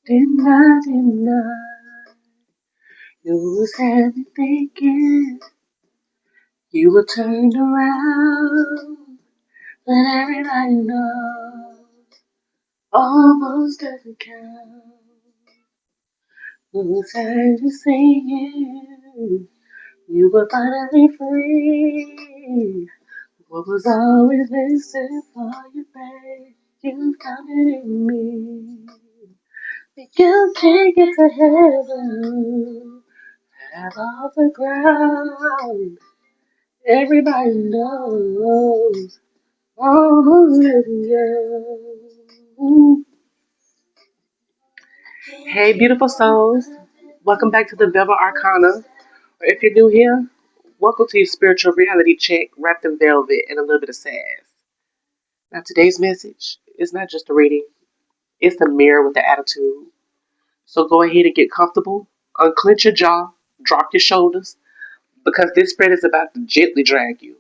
Deny. You was heavy thinking you were turned around, but everybody knows almost doesn't count. You was heavy singing you were finally free. What was always missing for you, babe? You found it in me. You can't get to heaven, have off the ground. Everybody knows all who's living you. Hey, beautiful souls. Welcome back to the Velvet Arcana. Or if you're new here, welcome to your spiritual reality check wrapped in velvet and a little bit of sass. Now, today's message is not just a reading, it's the mirror with the attitude. So go ahead and get comfortable, unclench your jaw, drop your shoulders, because this spread is about to gently drag you,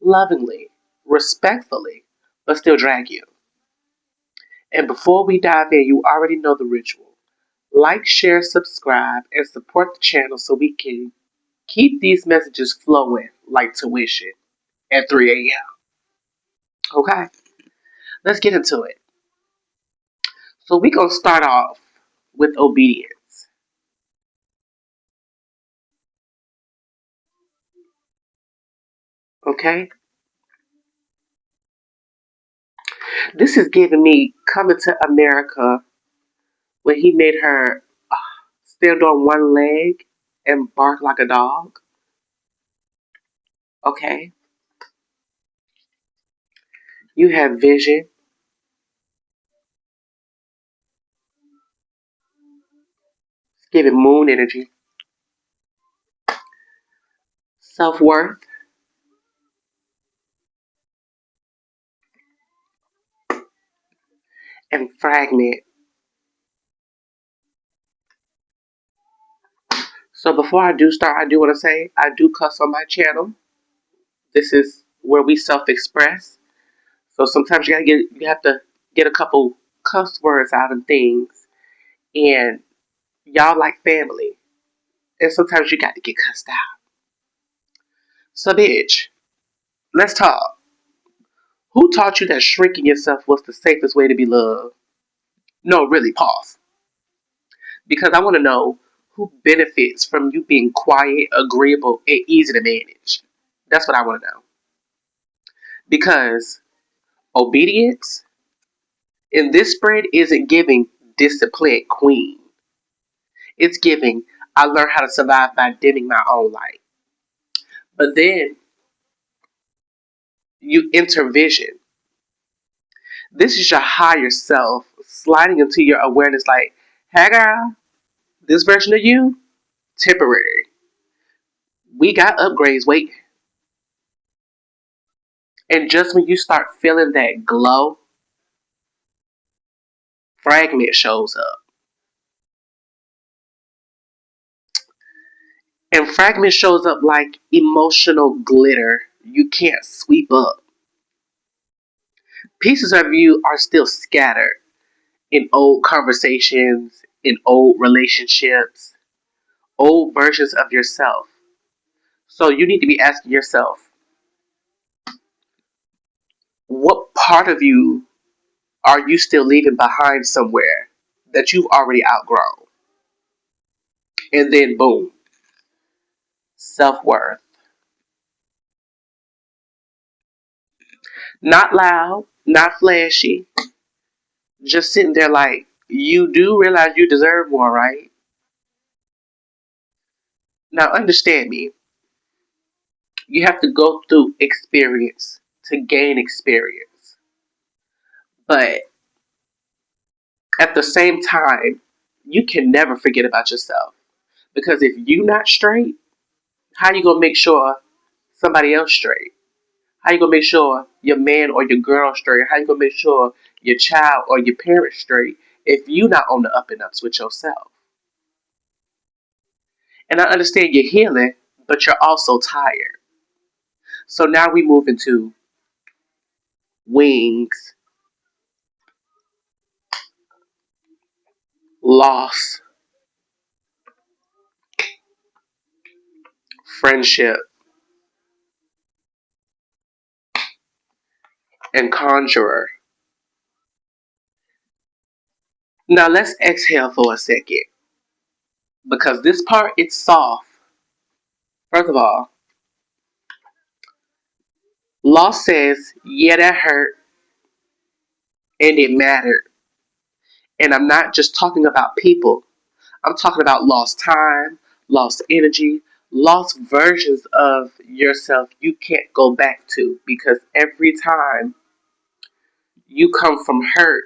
lovingly, respectfully, but still drag you. And before we dive in, you already know the ritual. Like, share, subscribe, and support the channel so we can keep these messages flowing like tuition at 3 a.m. Okay, let's get into it. So we're going to start off with obedience. Okay? This is giving me Coming to America when he made her stand on one leg and bark like a dog. Okay? You have vision, giving moon energy, self worth, and fragment. So before I do start, I do want to say I do cuss on my channel. This is where we self express. So sometimes you have to get a couple cuss words out and things. And y'all like family. And sometimes you got to get cussed out. So bitch, let's talk. Who taught you that shrinking yourself was the safest way to be loved? No, really, pause. Because I want to know who benefits from you being quiet, agreeable, and easy to manage. That's what I want to know. Because obedience in this spread isn't giving disciplined queen. It's giving I learned how to survive by dimming my own light. But then you enter vision. This is your higher self sliding into your awareness like, hey girl, this version of you, temporary. We got upgrades waiting. And just when you start feeling that glow, fragment shows up. And fragment shows up like emotional glitter you can't sweep up. Pieces of you are still scattered in old conversations, in old relationships, old versions of yourself. So you need to be asking yourself, what part of you are you still leaving behind somewhere that you've already outgrown? And then boom, self worth. Not loud, not flashy, just sitting there like, you do realize you deserve more, right? Now understand me. You have to go through experience to gain experience. But at the same time, you can never forget about yourself. Because if you not straight, how you gonna make sure somebody else straight? How you gonna make sure your man or your girl straight? How you gonna make sure your child or your parent straight if you not on the up and ups with yourself? And I understand you're healing, but you're also tired. So now we move into wings. loss, friendship, and conjurer. Now let's exhale for a second because this part it's soft. First of all, loss says, yeah, that hurt and it mattered. And I'm not just talking about people. I'm talking about lost time, lost energy, lost versions of yourself you can't go back to because every time you come from hurt,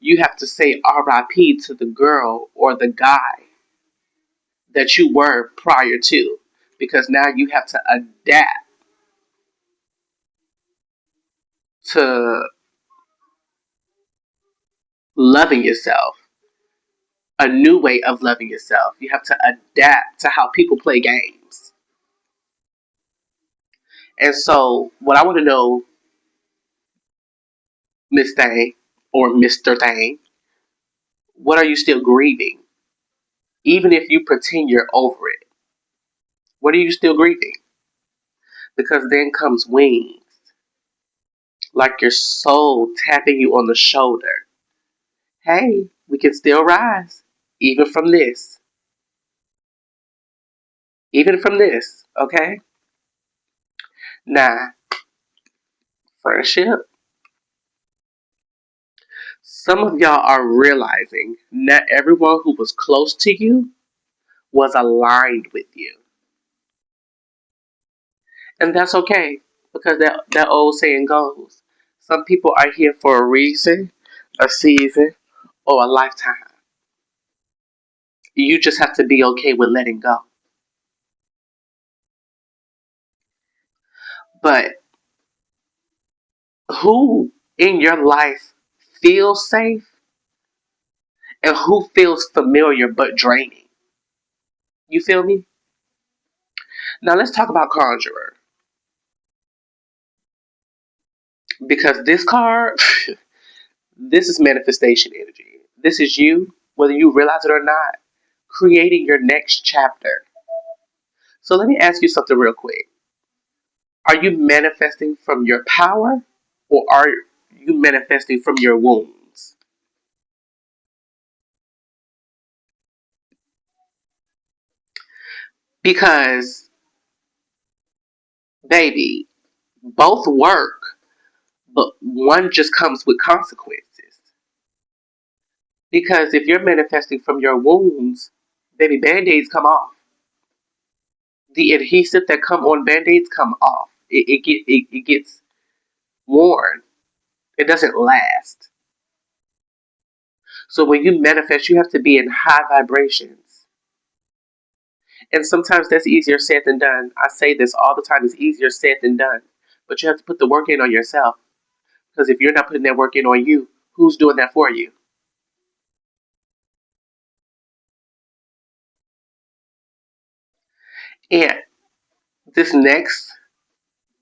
you have to say RIP to the girl or the guy that you were prior to because now you have to adapt to loving yourself, a new way of loving yourself. You have to adapt to how people play games. And so, what I want to know, Miss Thang or Mr. Thang, what are you still grieving? Even if you pretend you're over it, what are you still grieving? Because then comes wings, like your soul tapping you on the shoulder. Hey, we can still rise, even from this. Even from this, okay? Now, friendship. Some of y'all are realizing not everyone who was close to you was aligned with you. And that's okay because that old saying goes some people are here for a reason, a season, or a lifetime. You just have to be okay with letting go. But who in your life feels safe and who feels familiar but draining? You feel me? Now let's talk about Conjurer because this card, this is manifestation energy. This is you, whether you realize it or not, creating your next chapter. So let me ask you something real quick. Are you manifesting from your power or are you manifesting from your wounds? Because, baby, both work, but one just comes with consequences. Because if you're manifesting from your wounds, baby, band-aids come off. The adhesive that come on band-aids come off. It gets worn. It doesn't last. So when you manifest, you have to be in high vibrations. And sometimes that's easier said than done. I say this all the time, it's easier said than done. But you have to put the work in on yourself. Because if you're not putting that work in on you, who's doing that for you? And this next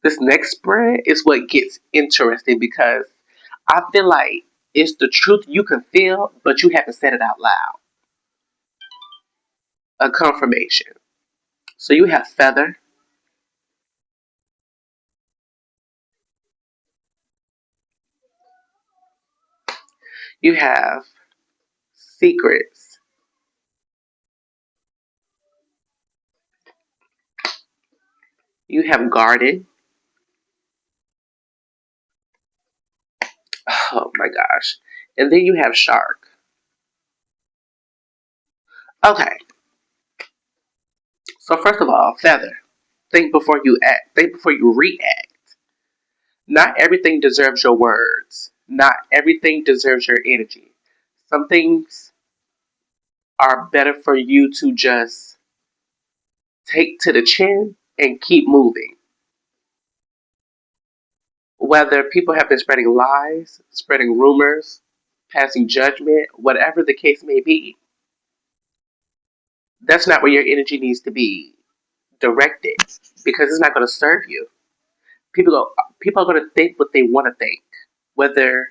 this next spread is what gets interesting because I feel like it's the truth you can feel, but you haven't said it out loud. A confirmation. So you have feather, you have secrets, you have garden. Oh my gosh. And then you have shark. Okay. So first of all, feather. Think before you act. Think before you react. Not everything deserves your words. Not everything deserves your energy. Some things are better for you to just take to the chin and keep moving. Whether people have been spreading lies, spreading rumors, passing judgment, whatever the case may be, that's not where your energy needs to be directed because it's not going to serve you. People are going to think what they want to think, whether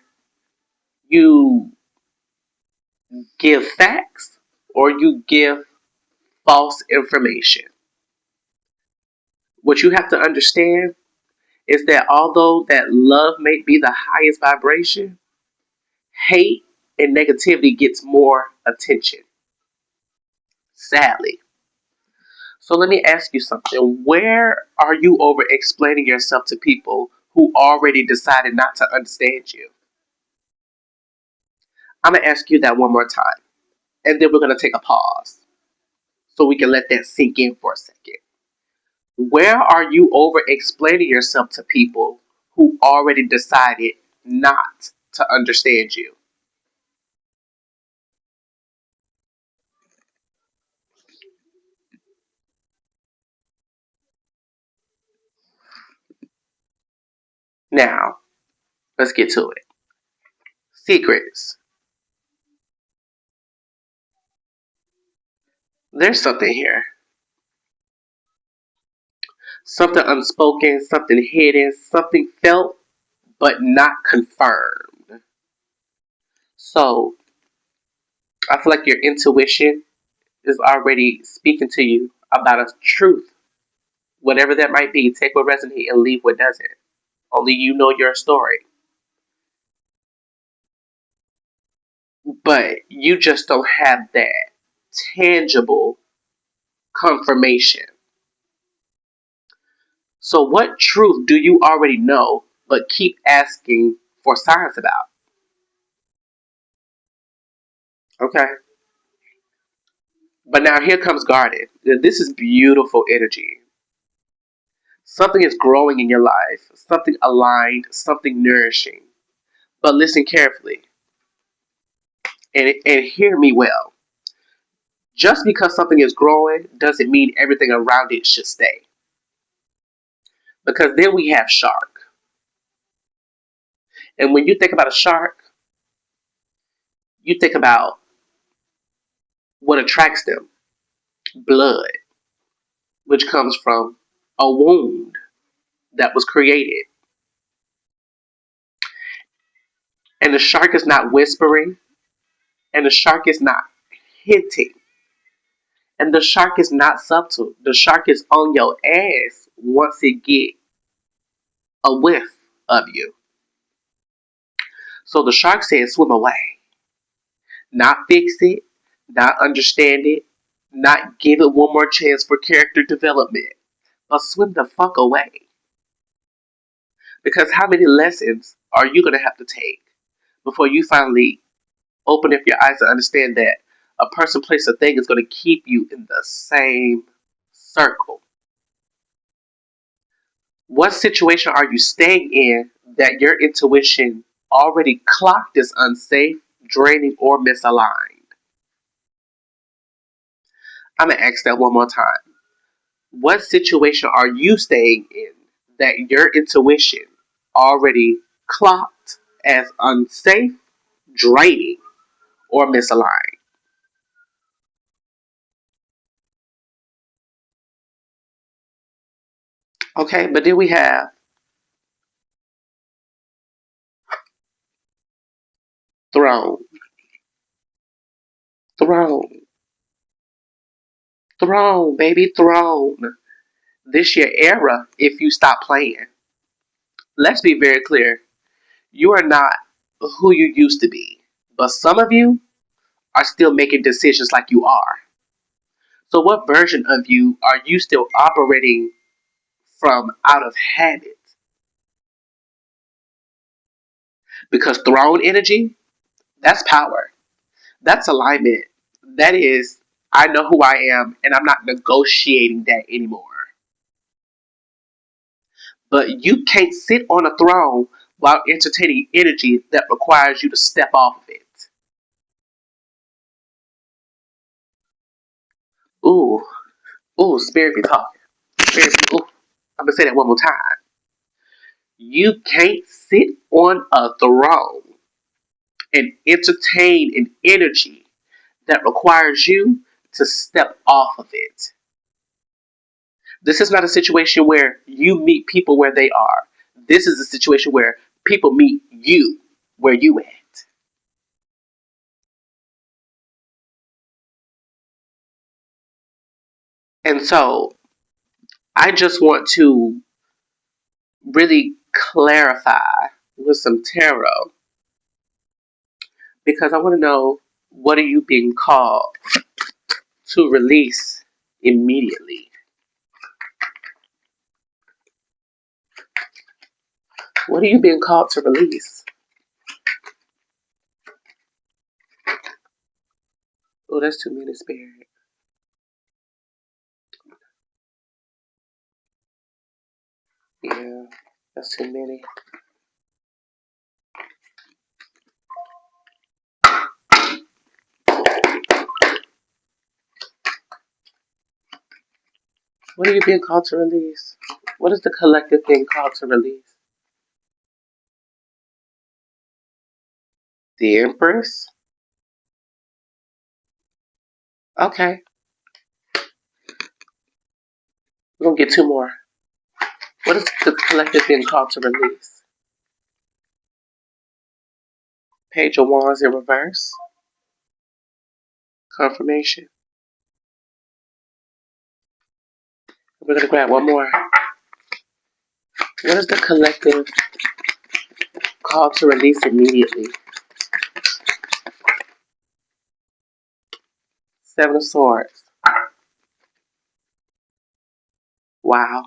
you give facts or you give false information. What you have to understand is that although that love may be the highest vibration, hate and negativity gets more attention, sadly. So let me ask you something. Where are you over explaining yourself to people who already decided not to understand you? I'm going to ask you that one more time. And then we're going to take a pause so we can let that sink in for a second. Where are you over explaining yourself to people who already decided not to understand you? Now, let's get to it. Secrets. There's something here. Something unspoken, something hidden, something felt but not confirmed. So, I feel like your intuition is already speaking to you about a truth, whatever that might be. Take what resonates and leave what doesn't. Only you know your story. But you just don't have that tangible confirmation. So, what truth do you already know but keep asking for signs about? Okay. But now here comes guarded. This is beautiful energy. Something is growing in your life, something aligned, something nourishing. But listen carefully and hear me well. Just because something is growing doesn't mean everything around it should stay. Because then we have shark. And when you think about a shark, you think about what attracts them: blood, which comes from a wound that was created. And the shark is not whispering, and the shark is not hinting, and the shark is not subtle. The shark is on your ass once it get a whiff of you. So the shark says swim away. Not fix it, not understand it, not give it one more chance for character development, but swim the fuck away. Because how many lessons are you going to have to take before you finally open up your eyes and understand that a person, place, or thing is going to keep you in the same circle? What situation are you staying in that your intuition already clocked as unsafe, draining, or misaligned? I'm going to ask that one more time. What situation are you staying in that your intuition already clocked as unsafe, draining, or misaligned? Okay, but then we have throne, throne, throne, baby, throne. This your era if you stop playing. Let's be very clear. You are not who you used to be. But some of you are still making decisions like you are. So, what version of you are you still operating from out of habit? Because throne energy, that's power, that's alignment. That is, I know who I am and I'm not negotiating that anymore. But you can't sit on a throne while entertaining energy that requires you to step off of it. Ooh, ooh, spirit be talking. Spirit be, ooh. I'm gonna say that one more time. You can't sit on a throne and entertain an energy that requires you to step off of it. This is not a situation where you meet people where they are. This is a situation where people meet you where you at. And so I just want to really clarify with some tarot because I want to know, what are you being called to release immediately? What are you being called to release? Oh, that's too many, spirit. Yeah, that's too many. What are you being called to release? What is the collective being called to release? The Empress? Okay, we're gonna get two more. What is the collective being called to release? Page of Wands in reverse. Confirmation. We're gonna grab one more. What is the collective called to release immediately? Seven of Swords. Wow.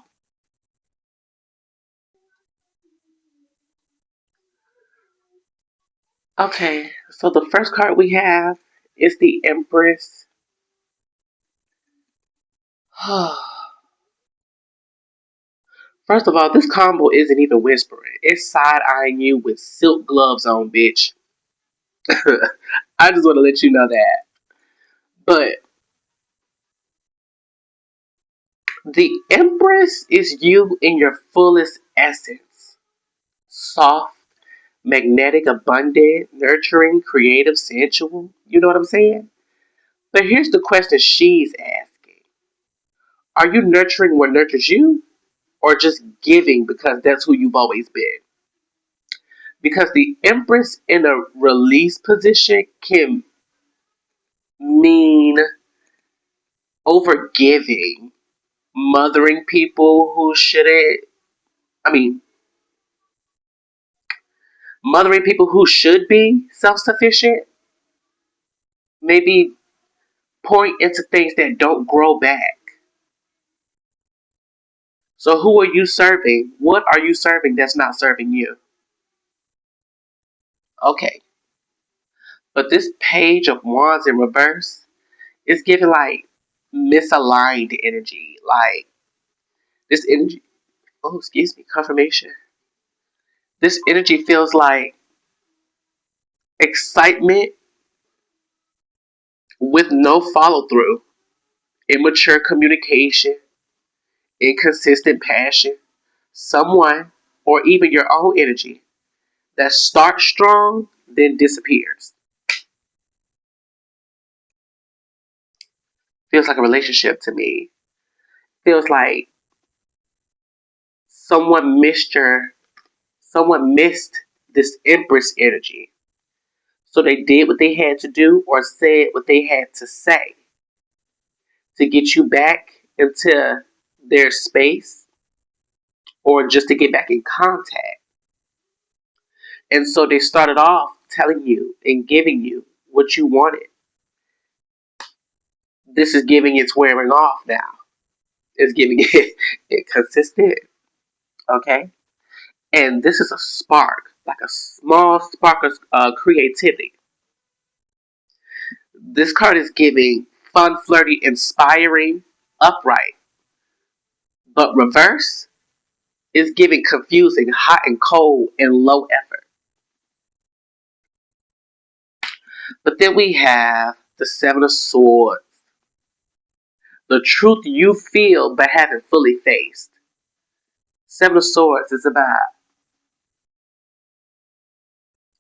Okay, so the first card we have is the Empress. First of all, this combo isn't even whispering. It's side eyeing you with silk gloves on, bitch. I just want to let you know that. But the Empress is you in your fullest essence: soft, magnetic, abundant, nurturing, creative, sensual. You know what I'm saying? But here's the question she's asking: are you nurturing what nurtures you, or just giving because that's who you've always been? Because the Empress in a release position can mean over giving, mothering people who shouldn't, I mean, mothering people who should be self sufficient, maybe point into things that don't grow back. So, who are you serving? What are you serving that's not serving you? Okay, but this page of wands in reverse is giving like misaligned energy. Like this energy, oh, excuse me, confirmation. This energy feels like excitement with no follow through, immature communication, inconsistent passion, someone, or even your own energy that starts strong, then disappears. Feels like a relationship to me. Feels like someone missed your, someone missed this Empress energy. So they did what they had to do or said what they had to say to get you back into their space or just to get back in contact. And so they started off telling you and giving you what you wanted. This is giving it's wearing off now. It's giving it consistent. Okay? And this is a spark, like a small spark of creativity. This card is giving fun, flirty, inspiring, upright. But reverse is giving confusing, hot and cold, and low effort. But then we have the Seven of Swords. The truth you feel but haven't fully faced. Seven of Swords is about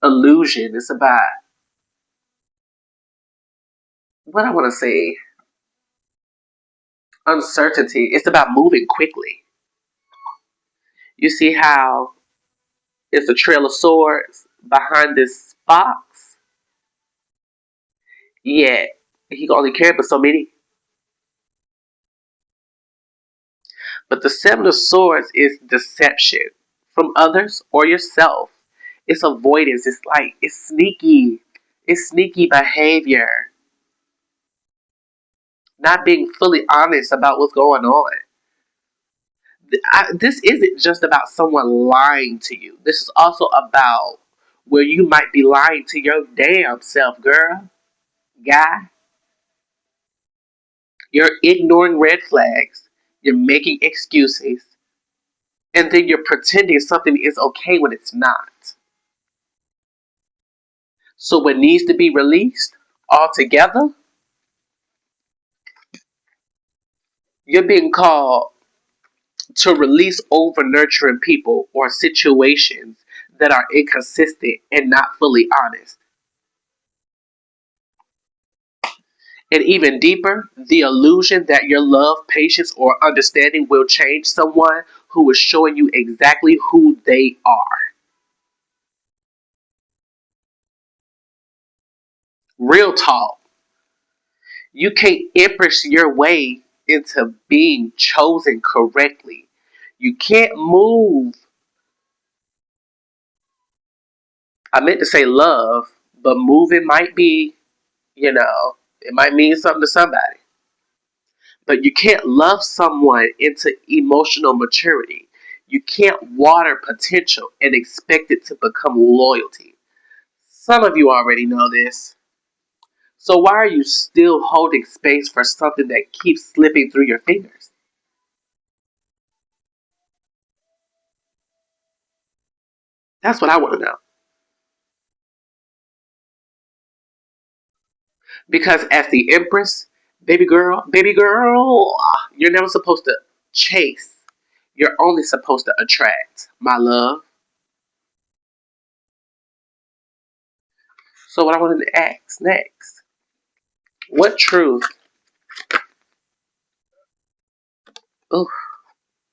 illusion. It's about, what I want to say, uncertainty. It's about moving quickly. You see how it's a trail of swords behind this fox? Yet he only cared for so many. But the Seven of Swords is deception from others or yourself. It's avoidance. It's like, it's sneaky. It's sneaky behavior. Not being fully honest about what's going on. This isn't just about someone lying to you. This is also about where you might be lying to your damn self, girl, guy. You're ignoring red flags. You're making excuses. And then you're pretending something is okay when it's not. So what needs to be released altogether, you're being called to release over nurturing people or situations that are inconsistent and not fully honest. And even deeper, the illusion that your love, patience, or understanding will change someone who is showing you exactly who they are. Real talk. You can't empress your way into being chosen correctly. You can't move. I meant to say love, but moving might be, it might mean something to somebody. But you can't love someone into emotional maturity. You can't water potential and expect it to become loyalty. Some of you already know this. So why are you still holding space for something that keeps slipping through your fingers? That's what I want to know. Because as the Empress, baby girl, you're never supposed to chase. You're only supposed to attract, my love. So what I wanted to ask next, what truth, oh,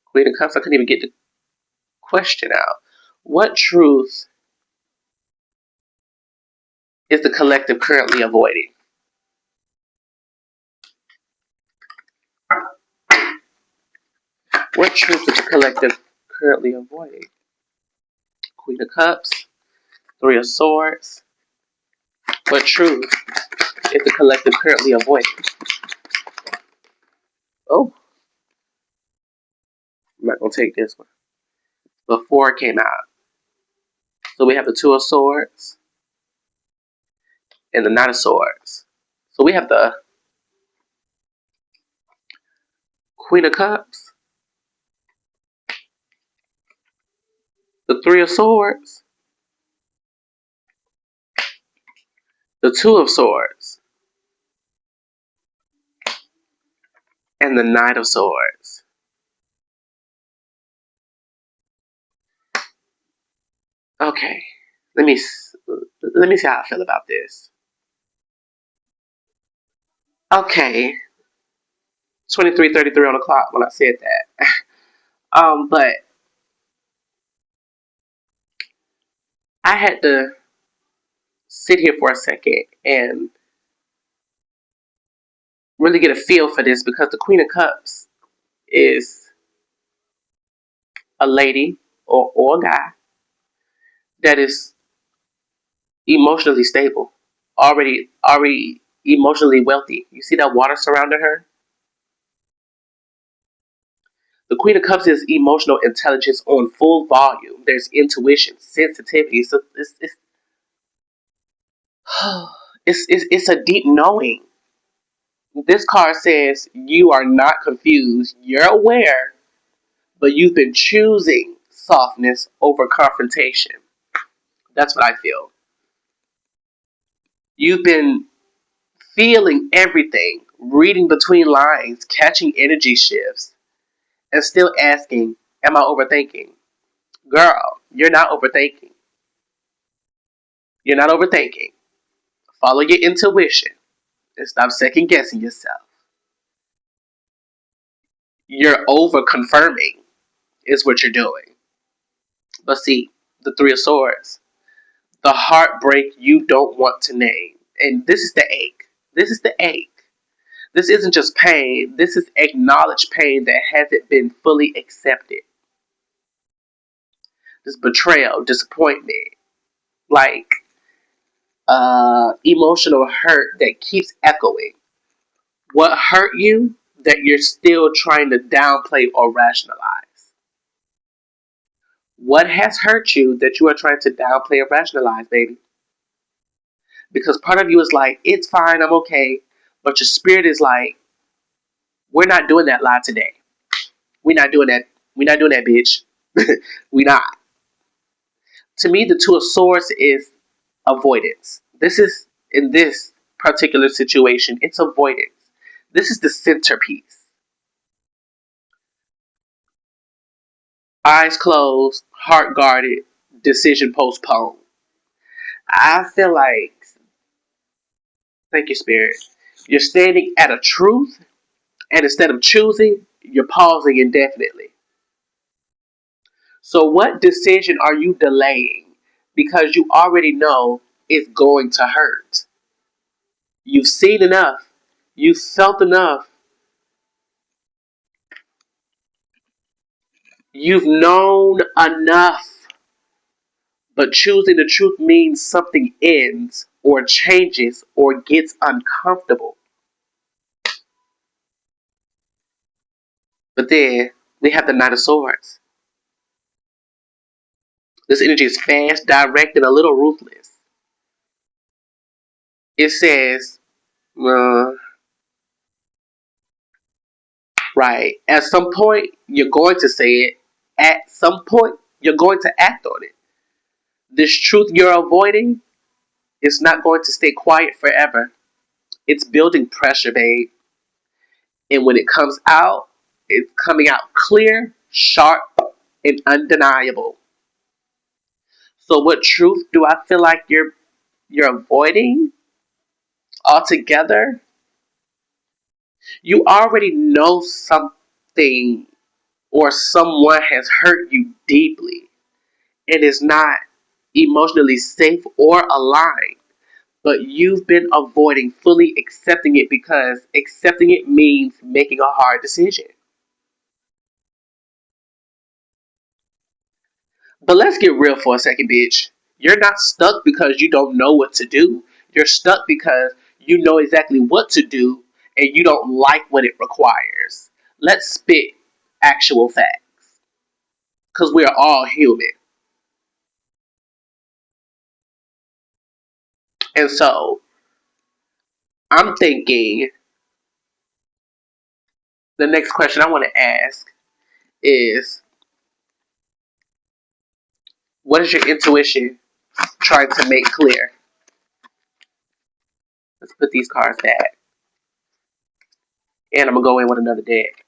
Queen of Cups, I couldn't even get the question out. What truth is the collective currently avoiding? What truth is the collective currently avoiding? Queen of Cups, Three of Swords. What truth is the collective currently avoiding? Oh, I'm not gonna take this one. Before it came out. So we have the Two of Swords and the Knight of Swords. So we have the Queen of Cups, the Three of Swords, the Two of Swords, and the Knight of Swords. Okay, let me let me see how I feel about this. Okay, 23:33 on the clock when I said that. But I had to sit here for a second and really get a feel for this because the Queen of Cups is a lady or a guy that is emotionally stable, already emotionally wealthy. You see that water surrounding her? The Queen of Cups is emotional intelligence on full volume. There's intuition, sensitivity. So it's a deep knowing. This card says you are not confused. You're aware, but you've been choosing softness over confrontation. That's what I feel. You've been feeling everything, reading between lines, catching energy shifts, and still asking, am I overthinking? Girl, you're not overthinking. You're not overthinking. Follow your intuition and stop second guessing yourself. You're over confirming, is what you're doing. But see, the Three of Swords, the heartbreak you don't want to name. And this is the ache. This is the ache. This isn't just pain, this is acknowledged pain that hasn't been fully accepted. This betrayal, disappointment, like emotional hurt that keeps echoing. What hurt you that you're still trying to downplay or rationalize? What has hurt you that you are trying to downplay or rationalize, baby? Because part of you is like, it's fine, I'm okay. But your spirit is like, we're not doing that lie today. We're not doing that. We're not doing that, bitch. We not. To me, the Two of Swords is avoidance. This is, in this particular situation, it's avoidance. This is the centerpiece. Eyes closed, heart guarded, decision postponed. I feel like, thank you, Spirit. You're standing at a truth, and instead of choosing, you're pausing indefinitely. So, what decision are you delaying because you already know it's going to hurt? You've seen enough, you've felt enough, you've known enough. But choosing the truth means something ends or changes or gets uncomfortable. But then we have the Knight of Swords. This energy is fast, direct, and a little ruthless. It says, uh, right, at some point you're going to say it. At some point you're going to act on it. This truth you're avoiding is not going to stay quiet forever. It's building pressure, babe. And when it comes out, it's coming out clear, sharp, and undeniable. So what truth do I feel like you're avoiding altogether? You already know something or someone has hurt you deeply and is not emotionally safe or aligned, but you've been avoiding fully accepting it because accepting it means making a hard decision. But let's get real for a second, bitch. You're not stuck because you don't know what to do. You're stuck because you know exactly what to do and you don't like what it requires. Let's spit actual facts because we're all human. And so I'm thinking the next question I want to ask is, what is your intuition trying to make clear? Let's put these cards back. And I'm going to go in with another deck.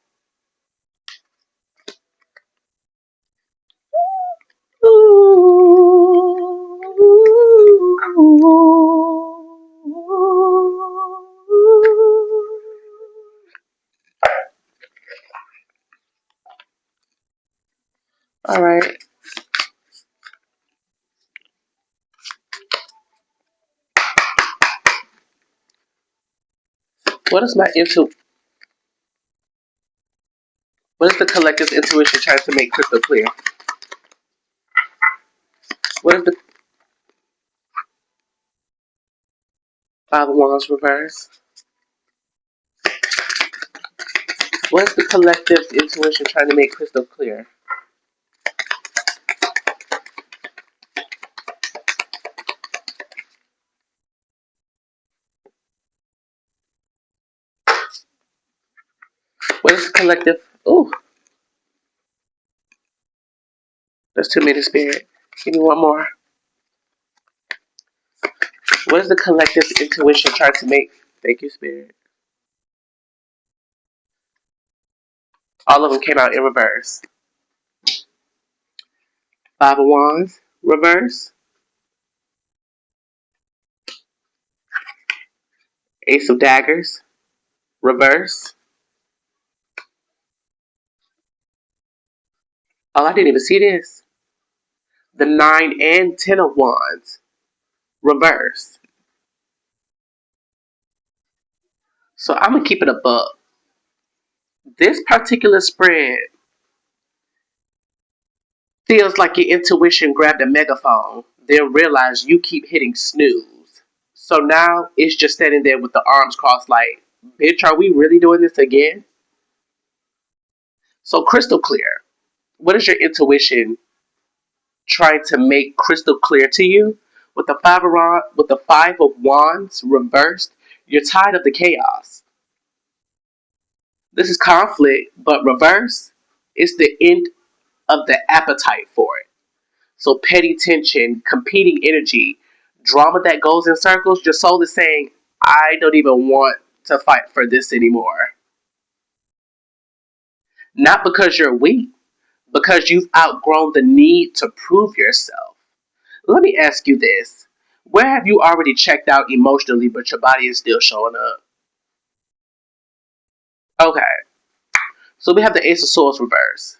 All right. What is my intu? What is the collective's intuition trying to make crystal clear? What is the Five of Wands reverse? What is the collective's intuition trying to make crystal clear? What is the collective? Ooh, that's too many, Spirit. Give me one more. What is the collective's intuition trying to make? Thank you, Spirit. All of them came out in reverse. Five of Wands, reverse. Ace of Daggers, reverse. Oh, I didn't even see this. The Nine and Ten of Wands, reverse. So I'm gonna keep it a buck. This particular spread feels like your intuition grabbed a megaphone, then realized you keep hitting snooze. So now it's just standing there with the arms crossed, like, bitch, are we really doing this again? So crystal clear. What is your intuition trying to make crystal clear to you? With the five of wands reversed, you're tired of the chaos. This is conflict, but reverse, it's the end of the appetite for it. So petty tension, competing energy, drama that goes in circles, your soul is saying, I don't even want to fight for this anymore. Not because you're weak, because you've outgrown the need to prove yourself. Let me ask you this. Where have you already checked out emotionally, but your body is still showing up? Okay, so we have the Ace of Swords reverse.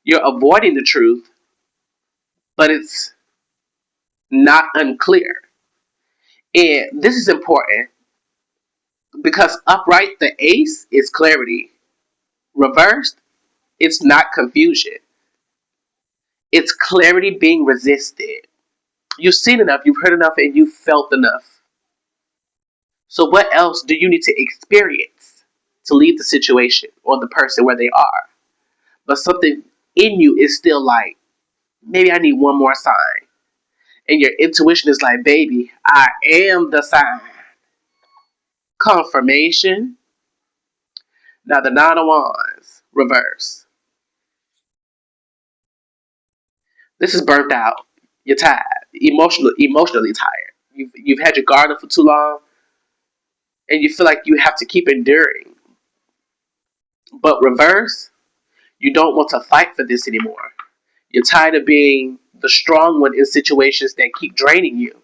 You're avoiding the truth, but it's not unclear. And this is important because upright, the Ace is clarity. Reversed, it's not confusion. It's clarity being resisted. You've seen enough, you've heard enough, and you've felt enough. So, what else do you need to experience to leave the situation or the person where they are? But something in you is still like, maybe I need one more sign. And your intuition is like, baby, I am the sign. Confirmation. Now, the Nine of Wands, reverse. This is burnt out. You're tired, emotionally tired. You've had your guard up for too long, and you feel like you have to keep enduring. But reverse, you don't want to fight for this anymore. You're tired of being the strong one in situations that keep draining you.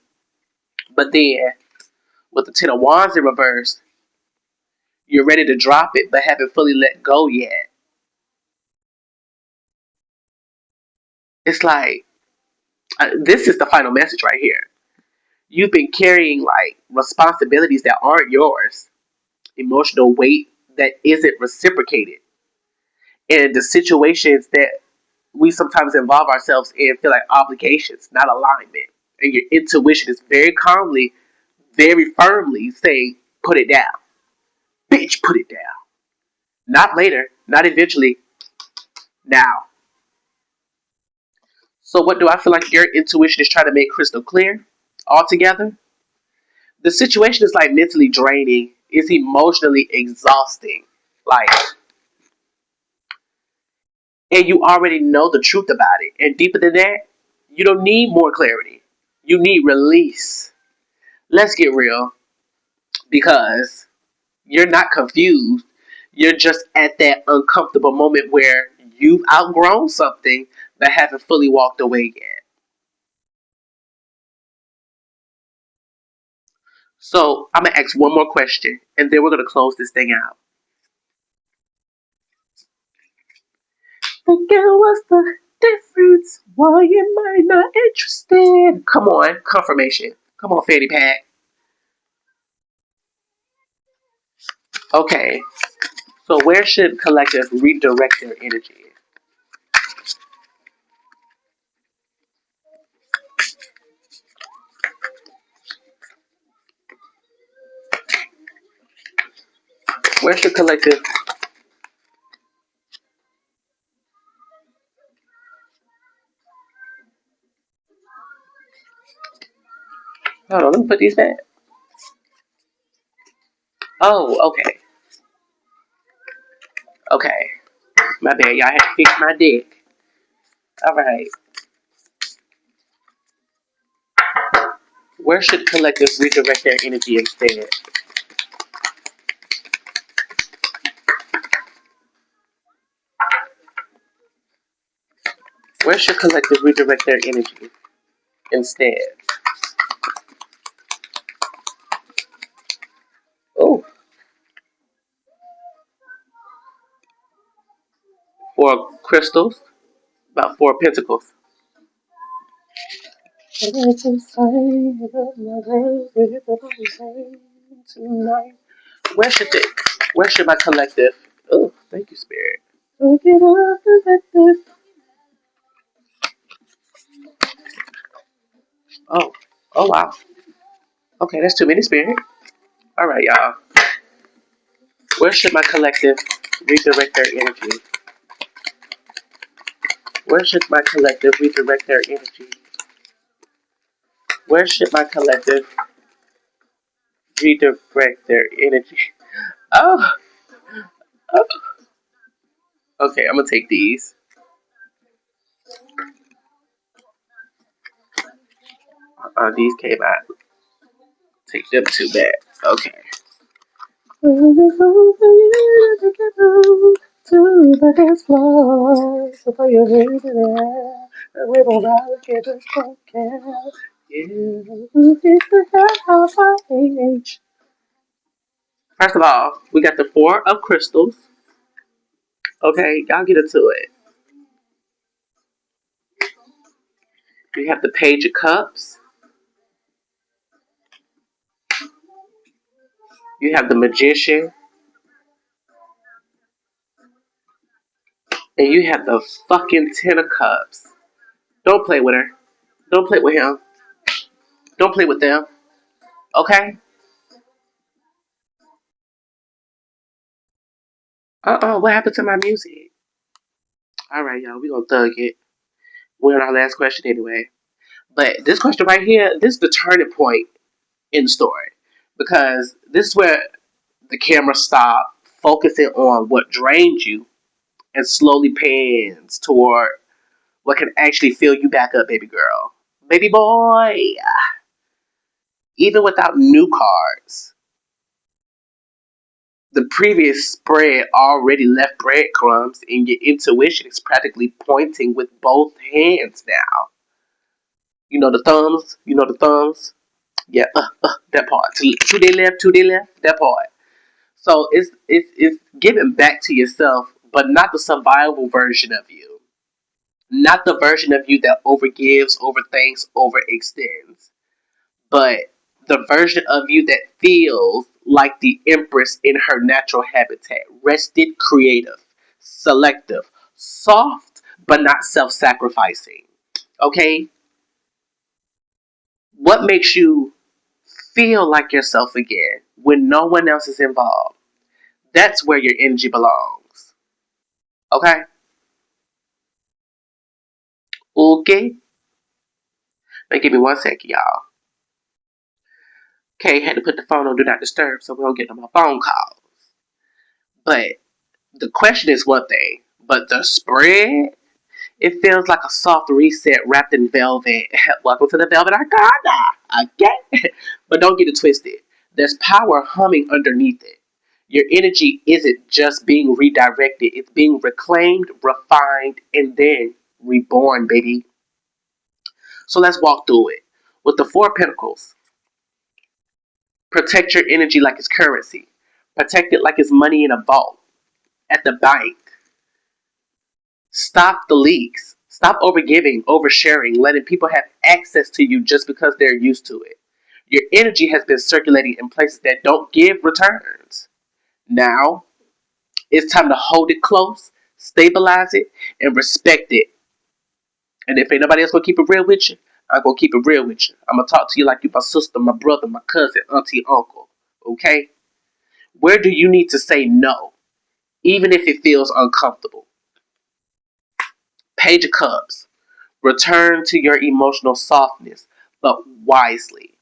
But then, with the Ten of Wands in reverse, you're ready to drop it, but haven't fully let go yet. It's like, this is the final message right here. You've been carrying like responsibilities that aren't yours, emotional weight that isn't reciprocated, and the situations that we sometimes involve ourselves in feel like obligations, not alignment. And your intuition is very calmly, very firmly saying, put it down. Bitch, put it down. Not later, not eventually, now. So, what do I feel like your intuition is trying to make crystal clear altogether? The situation is like mentally draining, it's emotionally exhausting. Like, and you already know the truth about it. And deeper than that, you don't need more clarity. You need release. Let's get real because you're not confused. You're just at that uncomfortable moment where you've outgrown something but haven't fully walked away yet. So I'm gonna ask one more question and then we're gonna close this thing out. Thinking what's the difference? Why am I not interested? Come on, confirmation. Come on, Fanny Pack. Okay, so where should collective redirect their energy? Where should collective? Hold on, let me put these back. Oh, okay, okay. My bad, y'all had to fix my dick. All right. Where should collective redirect their energy instead? Where should collective redirect their energy instead? Oh, four crystals, about four pentacles. Tonight. Where should they? Where should my collective? Oh, thank you, Spirit. Look it up, collective. Oh, oh wow. Okay, that's too many, Spirit. All right, y'all. Where should my collective redirect their energy? Where should my collective redirect their energy? Where should my collective redirect their energy? Oh, oh. Okay, I'm gonna take these. These came out. Take them two back. Okay. To the dance floor, so put your hands in the air, and we will rock it just don't care. You it's the house of age. First of all, we got the four of crystals. Okay, y'all get into it. You have the page of cups. You have the magician, and you have the fucking ten of cups. Don't play with her. Don't play with him. Don't play with them. Okay? What happened to my music? Alright, y'all, we gonna thug it. We're on our last question anyway. But this question right here, this is the turning point in the story. Because this is where the camera stops focusing on what drains you and slowly pans toward what can actually fill you back up, baby girl. Baby boy. Even without new cards, the previous spread already left breadcrumbs, and your intuition is practically pointing with both hands now. You know the thumbs? You know the thumbs? Yeah, that part. Two day left, that part. So it's giving back to yourself, but not the survival version of you. Not the version of you that overgives, overthinks, overextends, but the version of you that feels like the empress in her natural habitat. Rested, creative, selective, soft, but not self-sacrificing. Okay? What makes you feel like yourself again when no one else is involved? That's where your energy belongs. Okay? Okay? Now give me 1 second, y'all. Okay, had to put the phone on do not disturb so we don't get no more phone calls. But the question is one thing, but the spread, it feels like a soft reset wrapped in velvet. Welcome to the Velvet Arcana. Okay? But don't get it twisted. There's power humming underneath it. Your energy isn't just being redirected, it's being reclaimed, refined, and then reborn, baby. So let's walk through it. With the Four Pentacles, protect your energy like it's currency. Protect it like it's money in a vault, at the bank. Stop the leaks. Stop overgiving, oversharing, letting people have access to you just because they're used to it. Your energy has been circulating in places that don't give returns. Now, it's time to hold it close, stabilize it, and respect it. And if ain't nobody else gonna keep it real with you, I'm gonna keep it real with you. I'm gonna talk to you like you're my sister, my brother, my cousin, auntie, uncle. Okay? Where do you need to say no, even if it feels uncomfortable? Page of Cups. Return to your emotional softness, but wisely.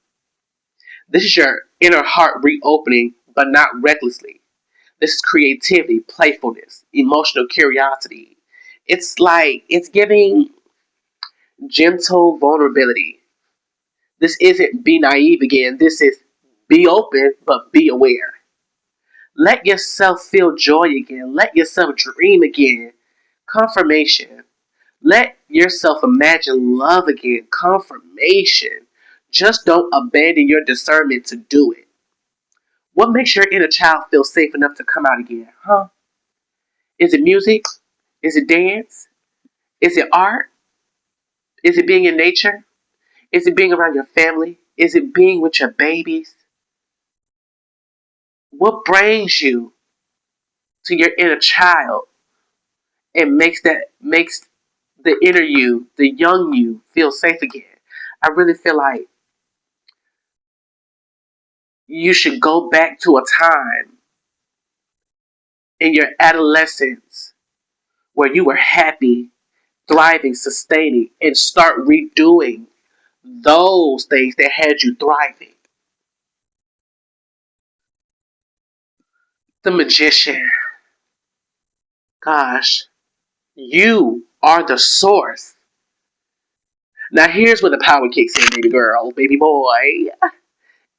This is your inner heart reopening, but not recklessly. This is creativity, playfulness, emotional curiosity. It's giving gentle vulnerability. This isn't be naive again. This is be open, but be aware. Let yourself feel joy again. Let yourself dream again. Confirmation. Let yourself imagine love again. Confirmation. Just don't abandon your discernment to do it. What makes your inner child feel safe enough to come out again? Huh? Is it music? Is it dance? Is it art? Is it being in nature? Is it being around your family? Is it being with your babies? What brings you to your inner child and makes the inner you, the young you, feel safe again? I really feel like you should go back to a time in your adolescence where you were happy, thriving, sustaining, and start redoing those things that had you thriving. The magician. Gosh, you are the source. Now here's where the power kicks in, baby girl, baby boy.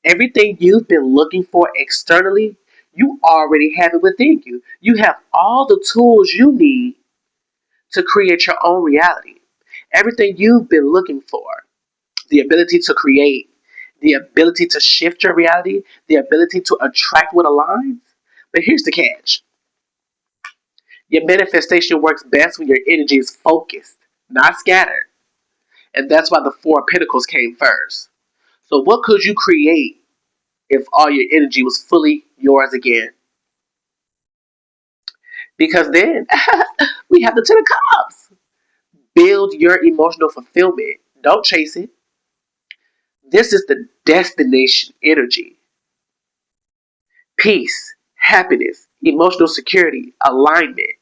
Everything you've been looking for externally, you already have it within you. You have all the tools you need to create your own reality. Everything you've been looking for, the ability to create, the ability to shift your reality, the ability to attract what aligns. But here's the catch: your manifestation works best when your energy is focused, not scattered. And that's why the Four of Pentacles came first. So, what could you create if all your energy was fully yours again? Because then we have the Ten of Cups. Build your emotional fulfillment. Don't chase it. This is the destination energy. Peace, happiness, emotional security, alignment,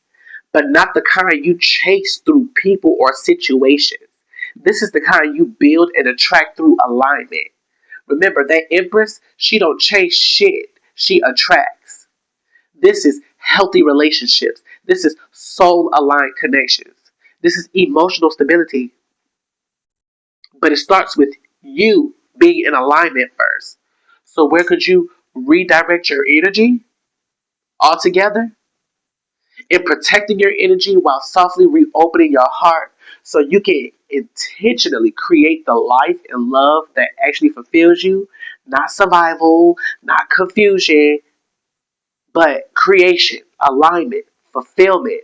but not the kind you chase through people or situations. This is the kind you build and attract through alignment. Remember, that Empress, she don't chase shit. She attracts. This is healthy relationships. This is soul aligned connections. This is emotional stability. But it starts with you being in alignment first. So where could you redirect your energy altogether? In protecting your energy while softly reopening your heart so you can intentionally create the life and love that actually fulfills you. Not survival, not confusion, but creation, alignment, fulfillment.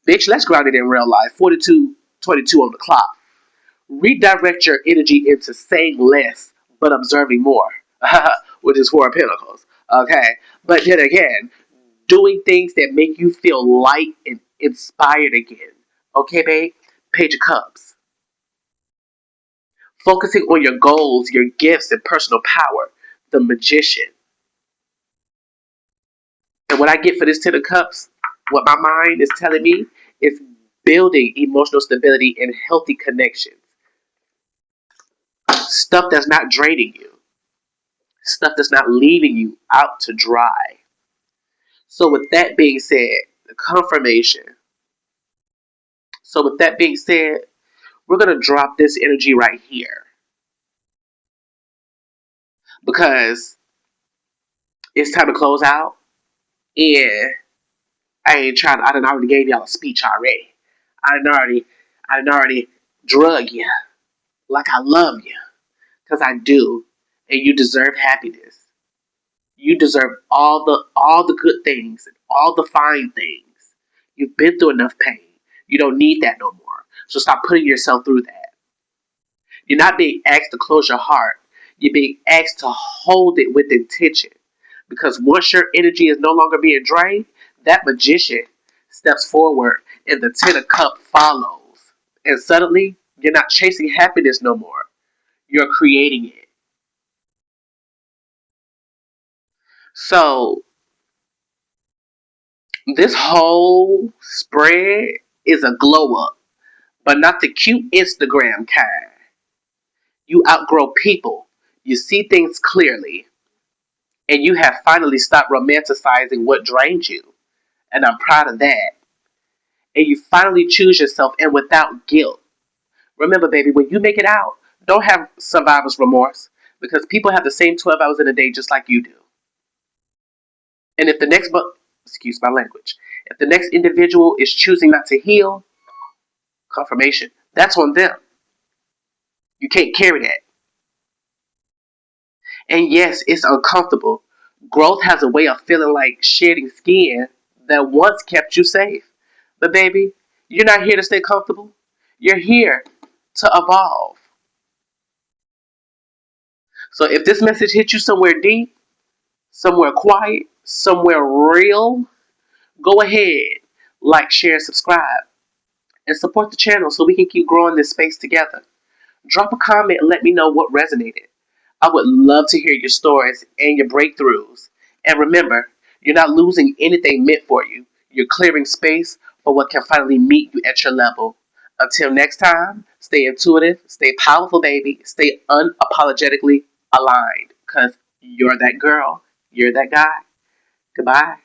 Bitch, let's ground it in real life. 42:22 on the clock. Redirect your energy into saying less but observing more, which is Four of Pentacles. Okay, but then again, doing things that make you feel light and inspired again. Okay, babe? Page of Cups. Focusing on your goals, your gifts, and personal power. The Magician. And what I get for this Ten of Cups, what my mind is telling me, is building emotional stability and healthy connections. Stuff that's not draining you. Stuff that's not leaving you out to dry. So with that being said, the confirmation. So with that being said, we're going to drop this energy right here because it's time to close out. And I ain't trying. I done already gave y'all a speech already. I done already drug you like I love you because I do, and you deserve happiness. You deserve all the good things and all the fine things. You've been through enough pain. You don't need that no more. So stop putting yourself through that. You're not being asked to close your heart. You're being asked to hold it with intention. Because once your energy is no longer being drained, that magician steps forward and the Ten of Cups follows. And suddenly, you're not chasing happiness no more. You're creating it. So, this whole spread is a glow up, but not the cute Instagram kind. You outgrow people. You see things clearly. And you have finally stopped romanticizing what drains you. And I'm proud of that. And you finally choose yourself and without guilt. Remember, baby, when you make it out, don't have survivor's remorse because people have the same 12 hours in a day just like you do. And if the next, excuse my language, if the next individual is choosing not to heal, confirmation, that's on them. You can't carry that. And yes, it's uncomfortable. Growth has a way of feeling like shedding skin that once kept you safe. But baby, you're not here to stay comfortable. You're here to evolve. So if this message hit you somewhere deep, somewhere quiet, somewhere real, go ahead, like, share, subscribe, and support the channel so we can keep growing this space together. Drop a comment and let me know what resonated. I would love to hear your stories and your breakthroughs. And remember, you're not losing anything meant for you. You're clearing space for what can finally meet you at your level. Until next time, stay intuitive, stay powerful, baby, stay unapologetically aligned. Because you're that girl, you're that guy. Goodbye.